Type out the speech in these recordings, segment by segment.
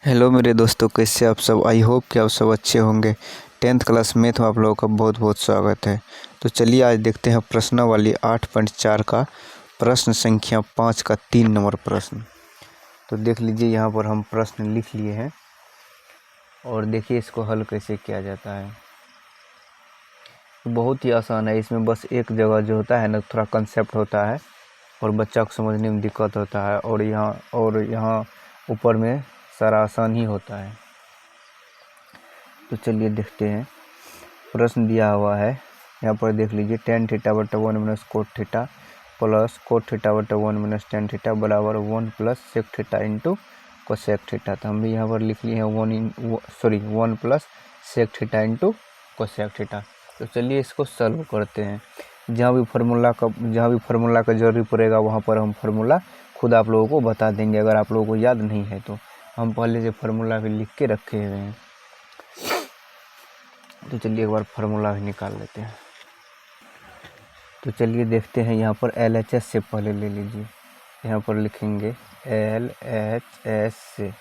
Hello मेरे दोस्तों, कैसे आप सब। आई होप कि आप सब अच्छे होंगे। 10th क्लास मैथ में आप लोगों का बहुत बहुत स्वागत है। तो चलिए आज देखते हैं प्रश्नावली 8.4 का प्रश्न संख्या 5 का 3 नंबर प्रश्न। तो देख लीजिए, यहाँ पर हम प्रश्न लिख लिए हैं और देखिए इसको हल कैसे किया जाता है। बहुत ही आसान है। इसमें बस एक जगह जो होता है ना, थोड़ा कंसेप्ट होता है और बच्चा को समझने में दिक्कत होता है, और यहाँ ऊपर में सारा आसान ही होता है। तो चलिए देखते हैं। प्रश्न दिया हुआ है, यहाँ पर देख लीजिए। tan थीटा बटा 1 minus cot theta plus cot theta बटा 1 माइनस tan थीटा बराबर 1 plus sec theta into cosec theta. तो हम भी यहाँ पर लिख लिए हैं 1 plus sec theta into cosec theta. तो चलिए इसको सॉल्व करते हैं। जहाँ भी फार्मूला का जरूरी पड़ेगा वहाँ पर हम फार्मूला खुद आप लोगों को बता देंगे, अगर आप लोगों को याद नहीं है तो। हम पहले से फार्मूला भी लिख के रखे हुए हैं। तो चलिए एक बार फार्मूला भी निकाल लेते हैं। तो चलिए देखते हैं। यहाँ पर LHS से पहले ले लीजिए। यहाँ पर लिखेंगे LHS से,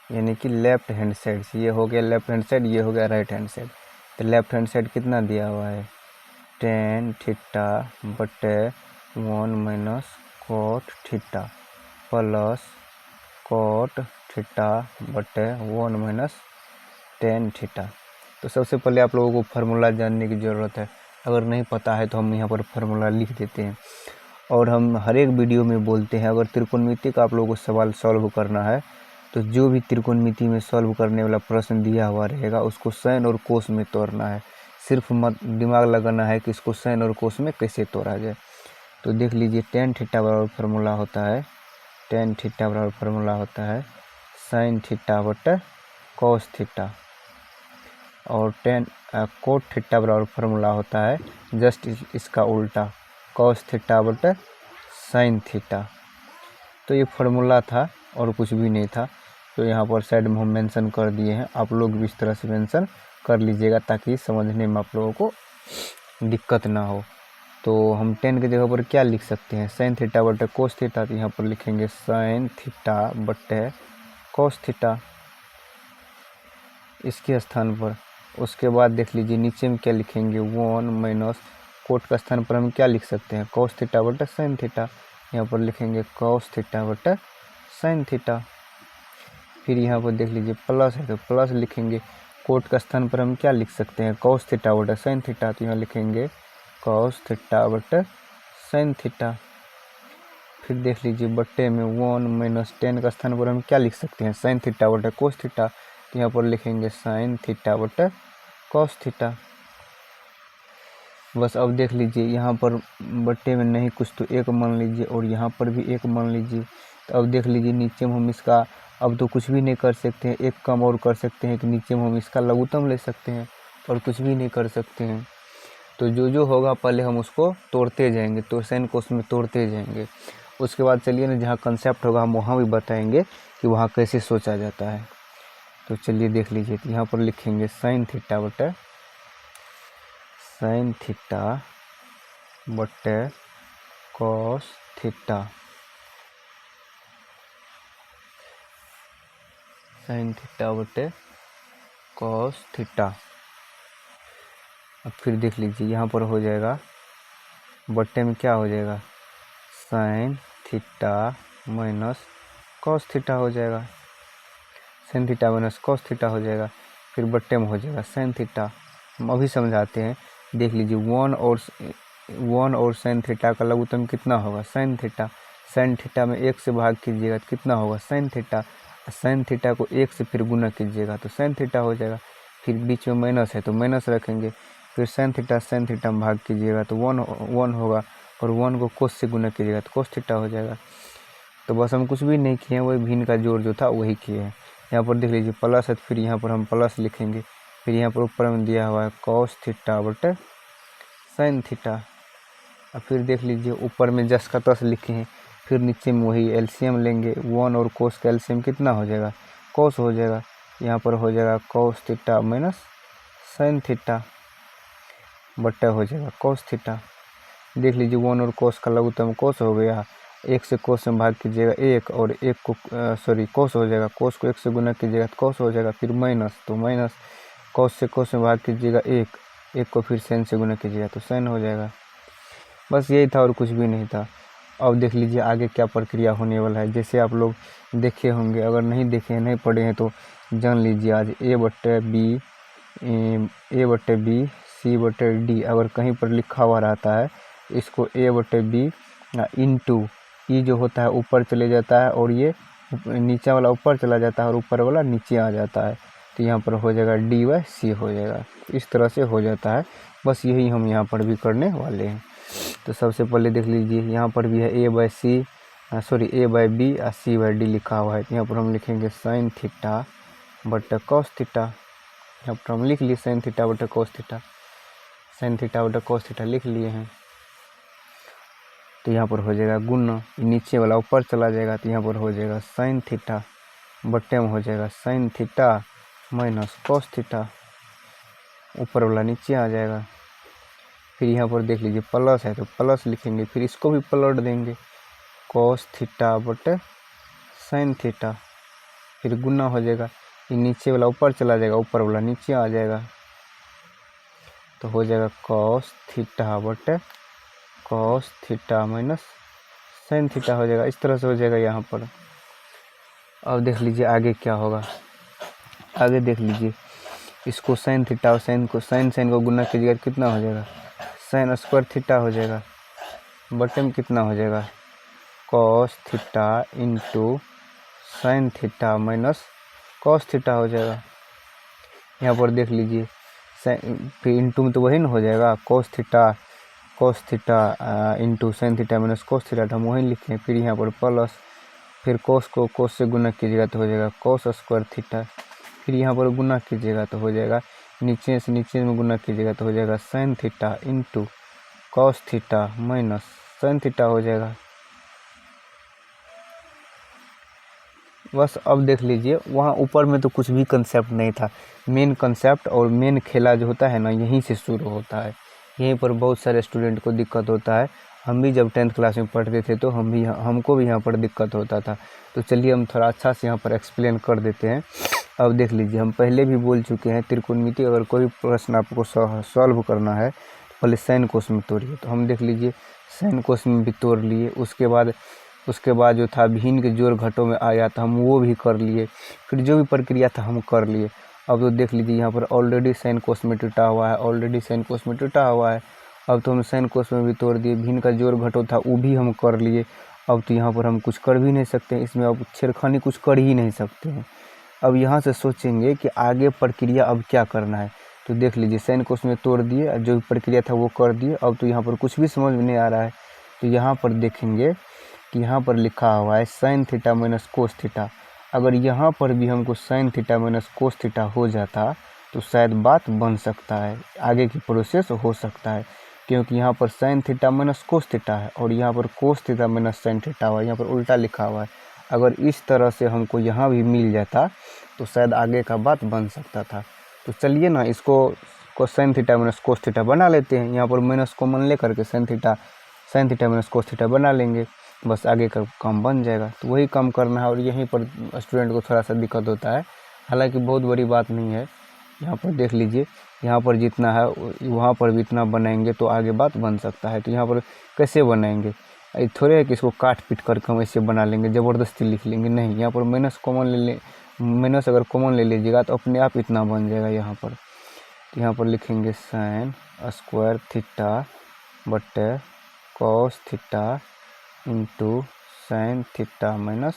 यानी कि लेफ्ट हैंड साइड से। ये हो गया लेफ्ट हैंड साइड, ये हो गया राइट हैंड साइड। तो लेफ्ट हैंड साइड कितना दिया हुआ है, tan थीटा बटे 1 minus cot theta plus cot theta बटे 1 माइनस tan थीटा। तो सबसे पहले आप लोगों को फार्मूला जानने की ज़रूरत है। अगर नहीं पता है तो हम यहाँ पर फार्मूला लिख देते हैं। और हम हर एक वीडियो में बोलते हैं, अगर त्रिकोणमिति का आप लोगों को सवाल सॉल्व करना है तो जो भी त्रिकोणमिति में सॉल्व करने वाला प्रश्न दिया हुआ रहेगा उसको साइन और कोस में तोड़ना है। सिर्फ दिमाग लगाना है कि इसको साइन और कोस में कैसे तोड़ा जाए। तो देख लीजिए, tan थीटा बराबर फार्मूला होता है, tan थीटा बराबर फार्मूला होता है साइन थीटा बटे कॉस थीटा, और कोट थीटा बराबर फार्मूला होता है जस्ट इसका उल्टा, कॉस थीटा बटे साइन थीटा। तो ये फार्मूला था और कुछ भी नहीं था। तो यहाँ पर साइड में हम मेंशन कर दिए हैं, आप लोग भी इस तरह से मेंशन कर लीजिएगा ताकि समझने में आप लोगों को दिक्कत ना हो। तो हम tan की जगह पर क्या लिख सकते हैं, साइन थीटा बटे कोस थीटा। तो यहाँ पर लिखेंगे साइन थीटा बटे कोस थीटा इसके स्थान पर। उसके बाद देख लीजिए नीचे में क्या लिखेंगे, 1 माइनस कोट का स्थान पर हम क्या लिख सकते हैं, कॉस थीटा बटे साइन थीटा। यहाँ पर लिखेंगे कॉस थीटा बटे साइन थीटा। फिर यहाँ पर देख लीजिए प्लस है तो प्लस लिखेंगे। कोट का स्थान पर हम क्या लिख सकते हैं, कॉस थीटा बटे साइन थीटा। तो यहाँ लिखेंगे कॉस थीटा बटे साइन थीटा। फिर देख लीजिए बट्टे में 1 माइनस tan का स्थान पर हम क्या लिख सकते हैं, साइन थीटा बटे कोस थीटा। तो यहाँ पर लिखेंगे साइन थीटा बटे कॉस थीटा। बस अब देख लीजिए, यहाँ पर बट्टे में नहीं कुछ तो एक मान लीजिए और यहाँ पर भी एक मान लीजिए। तो अब देख लीजिए नीचे में हम इसका अब तो कुछ भी नहीं कर सकते हैं। एक काम और कर सकते हैं कि नीचे में हम इसका लघुत्तम ले सकते हैं और कुछ भी नहीं कर सकते हैं। तो जो होगा पहले हम उसको तोड़ते जाएंगे, तो साइन कोस में तोड़ते जाएंगे। उसके बाद चलिए ना, जहाँ कंसेप्ट होगा हम वहाँ भी बताएंगे कि वहाँ कैसे सोचा जाता है। तो चलिए देख लीजिए, तो यहाँ पर लिखेंगे साइन थीटा बटे कॉस थीटा, साइन थीटा बटे कॉस थीटा। अब फिर देख लीजिए यहाँ पर हो जाएगा बट्टे में क्या हो जाएगा, sine theta minus cos theta हो जाएगा, sine theta minus cos theta हो जाएगा। फिर बट्टे में हो जाएगा साइन थीटा। हम अभी समझाते हैं। देख लीजिए 1 और साइन थीटा का लघुत्तम कितना होगा, साइन थीटा। साइन थीटा में 1 से भाग कीजिएगा तो कितना होगा, साइन थीटा। साइन थीटा को 1 से फिर गुना कीजिएगा तो साइन थीटा हो जाएगा। फिर बीच में माइनस है तो माइनस रखेंगे। फिर साइन थीटा में भाग कीजिएगा तो 1 होगा, और 1 को कोस से गुना कीजिएगा तो कोस थीटा हो जाएगा। तो बस हम कुछ भी नहीं किए हैं, वही भिन्न का जोड़ जो था वही किए हैं। यहाँ पर देख लीजिए प्लस है तो फिर यहाँ पर हम प्लस लिखेंगे। फिर यहाँ पर ऊपर में दिया हुआ है कॉस थीटा बटे साइन थीटा। और फिर देख लीजिए ऊपर में जस का तस लिखे हैं। फिर नीचे में वही एलसीएम लेंगे। 1 और कोस का एलसीएम कितना हो जाएगा, कोस हो जाएगा। यहाँ पर हो जाएगा cos theta minus sine theta बट्टा हो जाएगा कॉस थीटा। देख लीजिए 1 और कोस का लघुत्तम कोस हो गया, 1 से कोस में भाग कीजिएगा 1 और 1 को कोस हो जाएगा, कोस को 1 से गुना कीजिएगा तो कोस हो जाएगा, फिर माइनस तो माइनस, कोस से कोस में भाग कीजिएगा 1 को फिर साइन से गुना कीजिएगा तो साइन हो जाएगा। बस यही था और कुछ भी नहीं था। अब देख लीजिए आगे क्या प्रक्रिया होने वाला है। जैसे आप लोग देखे होंगे, अगर नहीं देखे हैं, नहीं पढ़े हैं तो जान लीजिए आज A/B C/D अगर कहीं पर लिखा हुआ रहता है इसको A/B इंटू ई जो होता है ऊपर चले जाता है और ये नीचे वाला ऊपर चला जाता है और ऊपर वाला नीचे आ जाता है, तो यहाँ पर हो जाएगा D/C हो जाएगा। इस तरह से हो जाता है। बस यही हम यहाँ पर भी करने वाले हैं। तो सबसे पहले देख लीजिए यहाँ पर भी है A/B और C/D लिखा हुआ है, तो यहाँ पर हम लिखेंगे साइन थीटा बटा कॉस थीटा। यहाँ पर हम लिख लिए साइन थीटा बटा कॉस थीटा, साइन थीटा बटा कॉस थीटा लिख लिए हैं। तो यहाँ पर हो जाएगा गुना, नीचे वाला ऊपर चला जाएगा तो यहाँ पर हो जाएगा साइन थीटा बटे में हो जाएगा sine theta minus cos theta, ऊपर वाला नीचे आ जाएगा। फिर यहाँ पर देख लीजिए प्लस है तो प्लस लिखेंगे, फिर इसको भी पलट देंगे कॉस थीटा बटे साइन थीटा, फिर गुना हो जाएगा, ये नीचे वाला ऊपर चला जाएगा, ऊपर वाला नीचे आ जाएगा, तो हो जाएगा कॉस थीटा बटे cos theta minus sine theta हो जाएगा। इस तरह से हो जाएगा यहाँ पर। अब देख लीजिए आगे क्या होगा। आगे देख लीजिए इसको साइन थीटा और साइन को गुना कीजिएगा कितना हो जाएगा, साइन स्क्वायर थीटा हो जाएगा, बटे में कितना हो जाएगा cos theta into sine theta minus cos theta हो जाएगा। यहाँ पर देख लीजिए फिर इंटू में तो वही ना हो जाएगा, cos theta into sine theta minus cos theta, हम वही लिखें। फिर यहाँ पर प्लस, फिर कॉस को कॉस से गुना कीजिएगा तो हो जाएगा कॉस स्क्वायर थीटा, फिर यहाँ पर गुना कीजिएगा तो हो जाएगा नीचे से नीचे में गुना कीजिएगा तो हो जाएगा sign theta into cos theta minus sine theta हो जाएगा। बस अब देख लीजिए वहाँ ऊपर में तो कुछ भी कंसेप्ट नहीं था, मेन कंसेप्ट और मेन खेला जो होता है ना यहीं से शुरू होता है। यहीं पर बहुत सारे स्टूडेंट को दिक्कत होता है। हम भी जब 10th क्लास में पढ़ते थे तो हमको भी यहाँ पर दिक्कत होता था। तो चलिए हम थोड़ा अच्छा से यहाँ पर एक्सप्लेन कर देते हैं। अब देख लीजिए हम पहले भी बोल चुके हैं त्रिकोणमिति अगर कोई प्रश्न आपको सॉल्व करना है पहले साइन कोस में तोड़िए। तो हम देख लीजिए साइन कोस में भी तोड़ लिए, उसके बाद जो था भिन्न के जोड़ घटों में आया था हम वो भी कर लिए, फिर जो भी प्रक्रिया था हम कर लिए। अब तो देख लीजिए यहाँ पर ऑलरेडी साइन कोस में टूटा हुआ है, अब तो हम साइन कोस में भी तोड़ दिए, भिन्न का जोड़ घटों था वो भी हम कर लिए। अब तो यहाँ पर हम कुछ कर भी नहीं सकते, इसमें अब छेड़खानी कुछ कर ही नहीं सकते हैं। अब यहाँ से सोचेंगे कि आगे प्रक्रिया अब क्या करना है। तो देख लीजिए साइन कोस में तोड़ दिए, जो प्रक्रिया था वो कर दिए। अब तो यहाँ पर कुछ भी समझ में नहीं आ रहा है। तो यहाँ पर देखेंगे कि यहाँ पर लिखा हुआ है sine theta minus cos theta. अगर यहाँ पर भी हमको sine theta minus cos theta हो जाता तो शायद बात बन सकता है, आगे की प्रोसेस हो सकता है, क्योंकि यहाँ पर sine theta minus cos theta है और यहाँ पर cos theta minus sine theta हुआ है, यहाँ पर उल्टा लिखा हुआ है। अगर इस तरह से हमको यहाँ भी मिल जाता तो शायद आगे का बात बन सकता था। तो चलिए ना इसको sine theta minus cos theta बना लेते हैं। यहाँ पर माइनस कॉमन ले करके sine theta minus cos theta बना लेंगे, बस आगे का काम बन जाएगा। तो वही काम करना है और यहीं पर स्टूडेंट को थोड़ा सा दिक्कत होता है, हालांकि बहुत बड़ी बात नहीं है। यहाँ पर देख लीजिए यहाँ पर जितना है वहाँ पर भी इतना बनाएंगे तो आगे बात बन सकता है। तो यहाँ पर कैसे बनाएंगे, ये थोड़े है कि इसको काट पीट करके हम ऐसे बना लेंगे, ज़बरदस्ती लिख लेंगे, नहीं। यहाँ पर माइनस कॉमन माइनस अगर कॉमन ले लीजिएगा तो अपने आप इतना बन जाएगा यहाँ पर। तो यहाँ पर लिखेंगे साइन स्क्वायर थीटा बटे cos theta into sine theta minus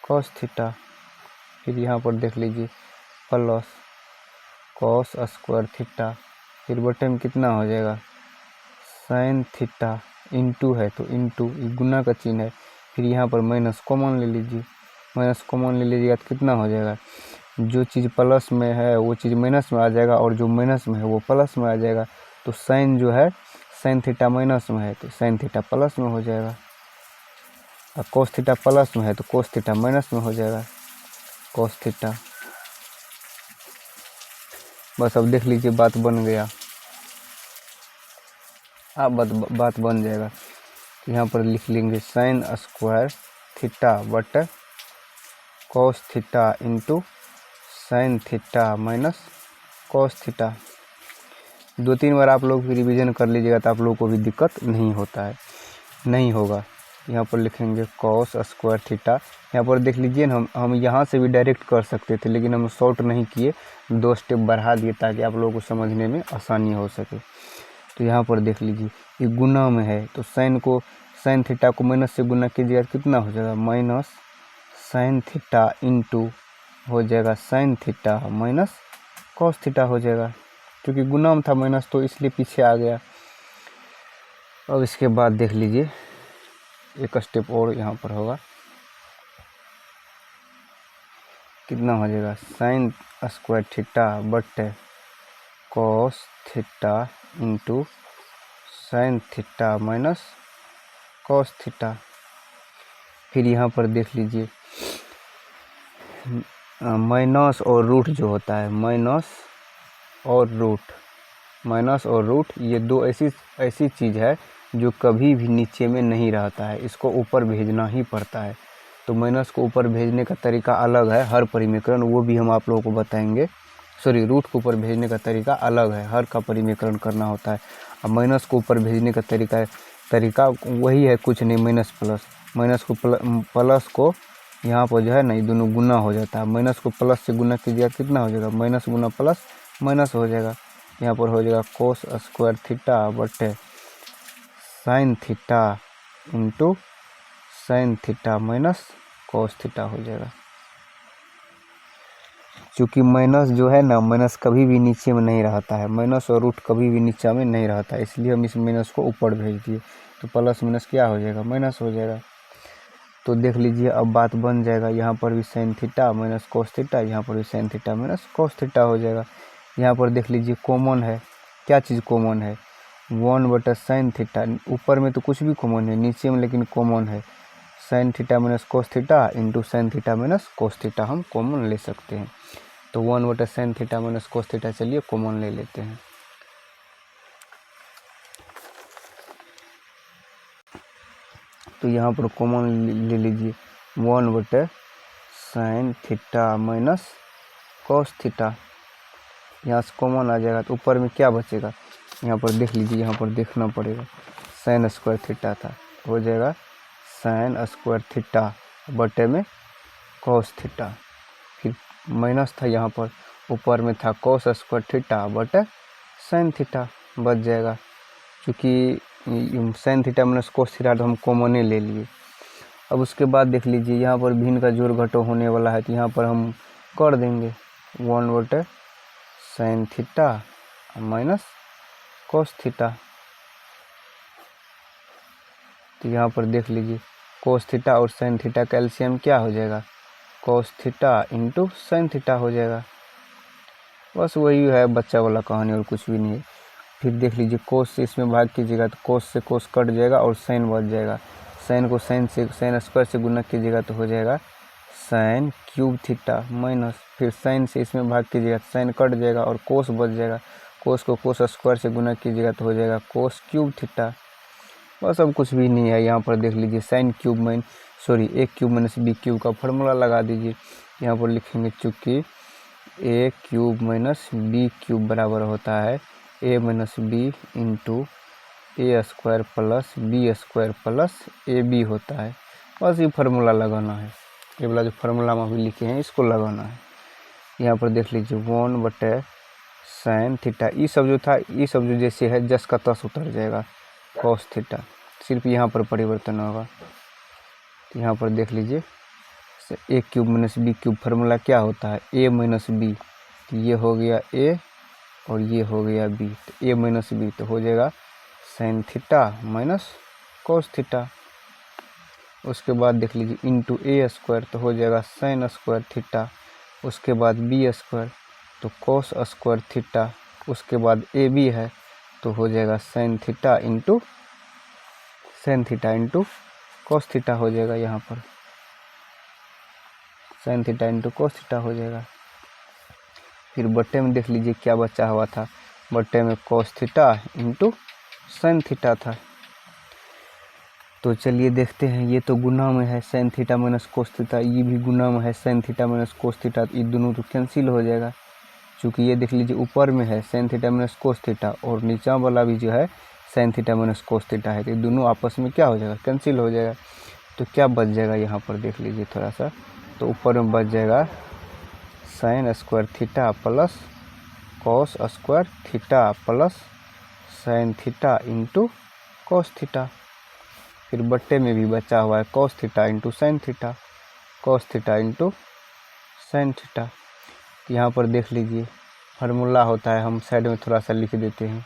cos theta, फिर यहाँ पर देख लीजिए प्लस कॉस स्क्वायर थीटा, फिर बटे में कितना हो जाएगा साइन थीटा इंटू है तो इंटू गुना का चिन्ह है, फिर यहाँ पर माइनस कॉमन ले लीजिए, माइनस कॉमन ले लीजिएगा तो कितना हो जाएगा, जो चीज़ प्लस में है वो चीज़ माइनस में आ जाएगा और जो माइनस में है वो प्लस में आ जाएगा। तो साइन जो है साइन थीटा माइनस में है तो साइन थीटा प्लस में हो जाएगा, और कोस थीटा प्लस में है तो कोस थीटा माइनस में हो जाएगा कोस थीटा। बस अब देख लीजिए बात बन गया, अब बात बन जाएगा। तो यहाँ पर लिख लेंगे sine square theta but cos theta into sine theta minus cos theta. 2-3 बार आप लोग रिवीजन कर लीजिएगा तो आप लोगों को भी दिक्कत नहीं होगा। यहाँ पर लिखेंगे कॉस स्क्वायर थीटा। यहाँ पर देख लीजिए ना, हम यहाँ से भी डायरेक्ट कर सकते थे, लेकिन हम शॉर्ट नहीं किए, 2 स्टेप बढ़ा दिए ताकि आप लोगों को समझने में आसानी हो सके। तो यहाँ पर देख लीजिए ये गुना में है, तो साइन थीटा को माइनस से गुना कीजिएगा कितना हो जाएगा, माइनस साइन थीटा इंटू हो जाएगा sine theta minus cos theta हो जाएगा, क्योंकि गुना में था माइनस तो इसलिए पीछे आ गया। अब इसके बाद देख लीजिए एक स्टेप और यहाँ पर होगा, कितना हो जाएगा, sine square theta but cos theta into sine theta minus cos theta. फिर यहाँ पर देख लीजिए माइनस और रूट जो होता है, माइनस और रूट ये दो ऐसी चीज़ है जो कभी भी नीचे में नहीं रहता है, इसको ऊपर भेजना ही पड़ता है। तो माइनस को ऊपर भेजने का तरीका अलग है हर परिमीकरण, वो भी हम आप लोगों को बताएंगे। रूट को ऊपर भेजने का तरीका अलग है, हर का परिमीकरण करना होता है। अब माइनस को ऊपर भेजने का तरीका वही है, कुछ नहीं, माइनस को प्लस को यहाँ पर जो है ना, ये दोनों गुना हो जाता है। माइनस को प्लस से गुना कीजिएगा कितना हो जाएगा, माइनस गुना प्लस माइनस हो जाएगा। यहाँ पर हो जाएगा कोस स्क्वायर थीटा बटे sine theta into sine theta minus cos theta हो जाएगा। चूँकि माइनस जो है ना, माइनस कभी भी नीचे में नहीं रहता है, माइनस और रूट कभी भी नीचे में नहीं रहता है, इसलिए हम इस माइनस को ऊपर भेज दिए। तो प्लस माइनस क्या हो जाएगा, माइनस हो जाएगा। तो देख लीजिए अब बात बन जाएगा, यहाँ पर भी sine theta minus cos theta, यहाँ पर भी sine theta minus cos theta हो जाएगा। यहाँ पर देख लीजिए कॉमन है, क्या चीज़ कॉमन है, 1 साइन थीटा। ऊपर में तो कुछ भी कॉमन है, नीचे में लेकिन कॉमन है sine theta minus cos theta into sine theta minus cos theta, हम कॉमन ले सकते हैं। तो 1 sine theta minus cos theta चलिए कॉमन ले लेते हैं। तो यहाँ पर कॉमन ले लीजिए 1 sine theta minus cos theta, यहाँ से कॉमन आ जाएगा। तो ऊपर में क्या बचेगा, यहाँ पर देख लीजिए, यहाँ पर देखना पड़ेगा, साइन स्क्वायर थीटा था, हो जाएगा साइन स्क्वायर थीटा बटे में कॉस थीटा। फिर माइनस था, यहाँ पर ऊपर में था कॉस स्क्वायर थीटा बटे साइन थीटा बच जाएगा। क्योंकि sine theta minus cos theta तो हम कॉमन ले लिए। अब उसके बाद देख लीजिए यहाँ पर भिन्न का जोड़ घटो होने वाला है, तो यहाँ पर हम कर देंगे 1 sine theta minus cos theta. तो यहाँ पर देख लीजिए कोस थीटा और साइन थीटा का एलसीएम क्या हो जाएगा, cos theta into sine theta हो जाएगा। बस वही है बच्चा वाला कहानी, और कुछ भी नहीं है। फिर देख लीजिए कोस से इसमें भाग कीजिएगा तो कोस से कोस कट जाएगा और साइन बच जाएगा। साइन को साइन स्क्वायर से गुना कीजिएगा तो हो जाएगा साइन क्यूब थीटा माइनस, फिर साइन से इसमें भाग कीजिएगा तो साइन कट जाएगा और कोस बच जाएगा। कोस को कोस स्क्वायर से गुना कीजिएगा तो हो जाएगा कोस क्यूब थीटा। बस अब कुछ भी नहीं है। यहाँ पर देख लीजिए sine cube A cube minus B cube का फॉर्मूला लगा दीजिए। यहाँ पर लिखेंगे चूँकि A cube minus B cube बराबर होता है A minus B into A square plus B square plus A B होता है। बस ये फार्मूला लगाना है, ये वाला जो फार्मूला में अभी लिखे हैं इसको लगाना है। यहाँ पर देख लीजिए 1 साइन थीटा, ये सब जो था, ये सब जो जैसे है जस का तस उतर जाएगा, कॉस थीटा सिर्फ यहाँ पर परिवर्तन होगा। तो यहाँ पर देख लीजिए A cube minus B cube formula क्या होता है, ए माइनस बी, तो ये हो गया ए और ये हो गया बी, तो ए माइनस बी तो हो जाएगा sine theta minus cos theta. उसके बाद देख लीजिए इंटू ए स्क्वायर तो हो जाएगा साइन स्क्वायर थीटा, उसके बाद बी स्क्वायर तो कोस स्क्वायर थीटा, उसके बाद ए बी है तो हो जाएगा sign theta into cos theta हो जाएगा। यहाँ पर sign theta into cos theta हो जाएगा। फिर बट्टे में देख लीजिए क्या बचा हुआ था, बट्टे में cos theta into sine theta था। तो चलिए देखते हैं, ये तो गुना में है sine theta minus cos theta, ये भी गुना में है sine theta minus cos theta, तो ये दोनों तो कैंसिल हो जाएगा। चूँकि ये देख लीजिए ऊपर में है sine theta minus cos theta और नीचा वाला भी जो है sine theta minus cos theta है, तो ये दोनों आपस में क्या हो जाएगा, कैंसिल हो जाएगा। तो क्या बच जाएगा यहाँ पर देख लीजिए थोड़ा सा, तो ऊपर में बच जाएगा sine square theta plus cos square theta plus sine theta into cos theta. फिर बट्टे में भी बचा हुआ है cos theta into sine theta, cos theta into sine theta. यहाँ पर देख लीजिए फार्मूला होता है, हम साइड में थोड़ा सा लिख देते हैं,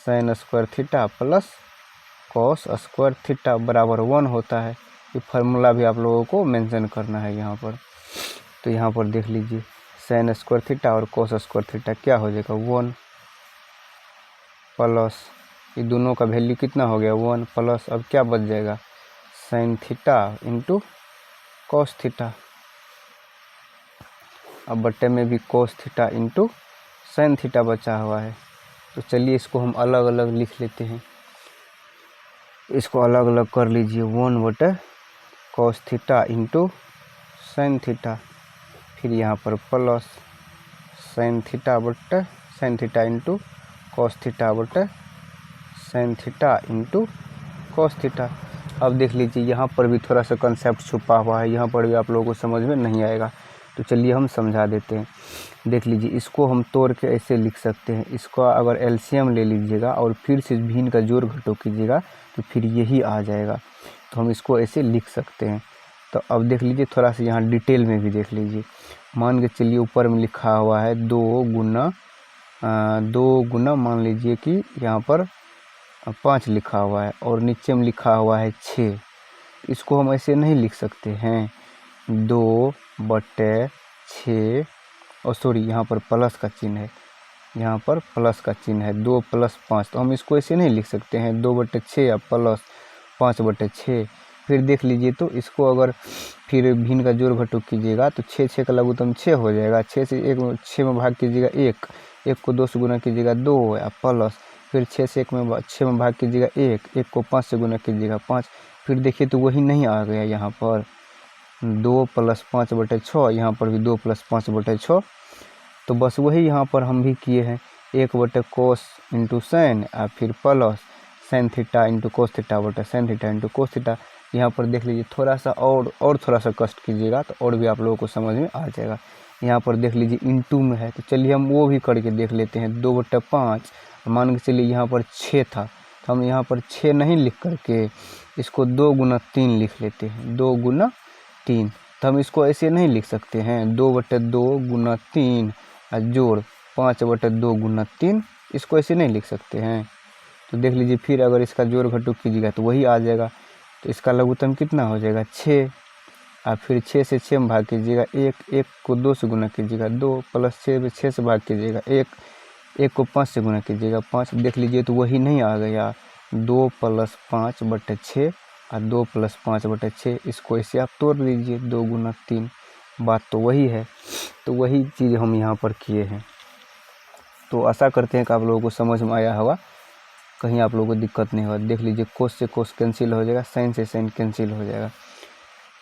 sine square theta plus cos square theta बराबर 1 होता है। ये फार्मूला भी आप लोगों को मेंशन करना है यहाँ पर। तो यहाँ पर देख लीजिए साइन स्क्वायर थीटा और कॉस स्क्वायर थीटा क्या हो जाएगा 1 प्लस ये दोनों का वैल्यू कितना हो गया 1 प्लस, अब क्या बच जाएगा sign theta into cos theta, अब बट्टे में भी cos theta into sine theta बचा हुआ है। तो चलिए इसको हम अलग अलग लिख लेते हैं, इसको अलग अलग कर लीजिए 1 बटे cos theta into sine theta, फिर यहाँ पर plus sine theta into cos theta बटे sine theta into cos theta. अब देख लीजिए यहाँ पर भी थोड़ा सा कंसेप्ट छुपा हुआ है, यहाँ पर भी आप लोगों को समझ में नहीं आएगा, तो चलिए हम समझा देते हैं। देख लीजिए इसको हम तोड़ के ऐसे लिख सकते हैं, इसको अगर एलसीएम ले लीजिएगा और फिर से भिन्न का जोड़ घटाव कीजिएगा तो फिर यही आ जाएगा, तो हम इसको ऐसे लिख सकते हैं। तो अब देख लीजिए थोड़ा सा यहाँ डिटेल में भी देख लीजिए, मान के चलिए ऊपर में लिखा हुआ है 2 गुना मान लीजिए कि यहाँ पर 5 लिखा हुआ है और नीचे में लिखा हुआ है 6, इसको हम ऐसे नहीं लिख सकते हैं 2 बटे 6, और सॉरी यहाँ पर प्लस का चिन्ह है, यहाँ पर प्लस का चिन्ह है 2 + 5, तो हम इसको ऐसे नहीं लिख सकते हैं 2 बटे 6 या प्लस 5 बटे 6। फिर देख लीजिए तो इसको अगर फिर भिन्न का जोड़ घटाव कीजिएगा तो 6 का लघुत्तम 6 हो जाएगा, 6 से 6 में भाग कीजिएगा 1 को 2 से गुना कीजिएगा 2 या प्लस, फिर 6 से 6 में भाग कीजिएगा 1 को 5 से गुना कीजिएगा 5। फिर देखिए तो वही नहीं आ गया, यहाँ पर 2 + 5 बटे 6, यहाँ पर भी 2 + 5 बटे 6। तो बस वही यहाँ पर हम भी किए हैं 1 बटे कोस इंटू साइन और फिर plus sine theta into cos theta बटे sine theta into cos theta. यहाँ पर देख लीजिए थोड़ा सा और थोड़ा सा कष्ट कीजिएगा तो और भी आप लोगों को समझ में आ जाएगा। यहाँ पर देख लीजिए इंटू में है, तो चलिए हम वो भी करके देख लेते हैं 2 बटे 5, मान के चलिए यहाँ पर 6 था, तो हम यहाँ पर 6 नहीं लिख करके इसको 2 गुना 3 लिख लेते हैं, 2 गुना 3। तो हम इसको ऐसे नहीं लिख सकते हैं 2 बटे 2 गुना 3 और जोड़ 5 बटे 2 गुना 3, इसको ऐसे नहीं लिख सकते हैं। तो देख लीजिए फिर अगर इसका जोड़ घटाव कीजिएगा तो वही आ जाएगा, तो इसका लघुत्तम कितना हो जाएगा 6, और फिर 6 से 6 में भाग कीजिएगा 1 को 2 से गुना कीजिएगा 2 प्लस 6 से भाग कीजिएगा 1 को 5 से गुना कीजिएगा 5। देख लीजिए तो वही नहीं आ गया 2 + 5 बटे 6 और 2 + 5 बटे 6, इसको ऐसे आप तोड़ लीजिए 2 गुना 3, बात तो वही है। तो वही चीज़ हम यहाँ पर किए हैं। तो आशा करते हैं कि आप लोगों को समझ में आया होगा, कहीं आप लोगों को दिक्कत नहीं होगा। देख लीजिए कोस से कोस कैंसिल हो जाएगा, साइन से साइन कैंसिल हो जाएगा।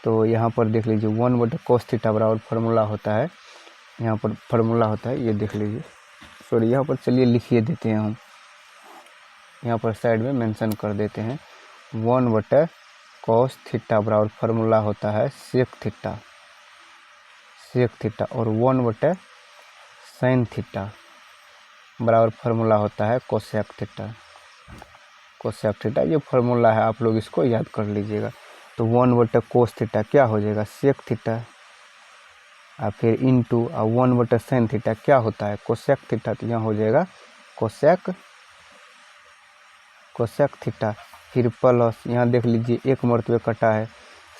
तो यहाँ पर देख लीजिए 1 बटे कोस थीटा बराबर फार्मूला होता है, यहाँ पर फार्मूला होता है, ये देख लीजिए, सॉरी यहाँ पर चलिए लिखिए देते हैं हम, यहाँ पर साइड में मेंशन कर देते हैं 1 बटे कोस थीटा बराबर फार्मूला होता है सेक थीटा, और 1 बटे साइन थीटा बराबर फार्मूला होता है कोसेक थीटा। ये फार्मूला है, आप लोग इसको याद कर लीजिएगा। तो 1 बटे कोस थीटा क्या हो जाएगा सेक थीटा, और फिर इंटू 1 बटे साइन थीटा क्या होता है कोसेक थीटा, तो यहाँ हो जाएगा कोसेक थीटा। फिर प्लस यहाँ देख लीजिए 1 मरतबे कटा है,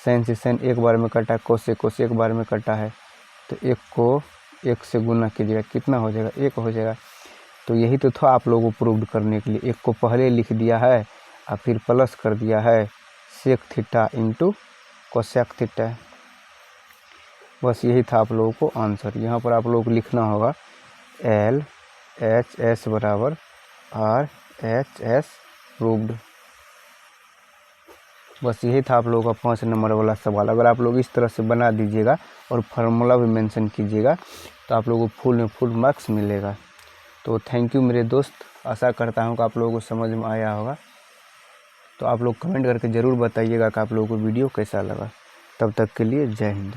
साइन से साइन एक बार में कटा है, कोस से कोस एक बार में कटा है, तो 1 को 1 से गुना कीजिएगा कितना हो जाएगा 1 हो जाएगा। तो यही तो था आप लोगों को प्रूव करने के लिए, 1 को पहले लिख दिया है और फिर प्लस कर दिया है sec theta into cosec theta. बस यही था आप लोगों को आंसर। यहाँ पर आप लोगों को लिखना होगा LHS बराबर RHS प्रूव्ड। बस यही था आप लोगों का 5 नंबर वाला सवाल। अगर आप लोग इस तरह से बना दीजिएगा और फार्मूला भी मेंशन कीजिएगा तो आप लोगों को फुल मार्क्स मिलेगा। तो थैंक यू मेरे दोस्त, आशा करता हूँ कि आप लोगों को समझ में आया होगा। तो आप लोग कमेंट करके ज़रूर बताइएगा कि आप लोगों को वीडियो कैसा लगा। तब तक के लिए जय हिंद।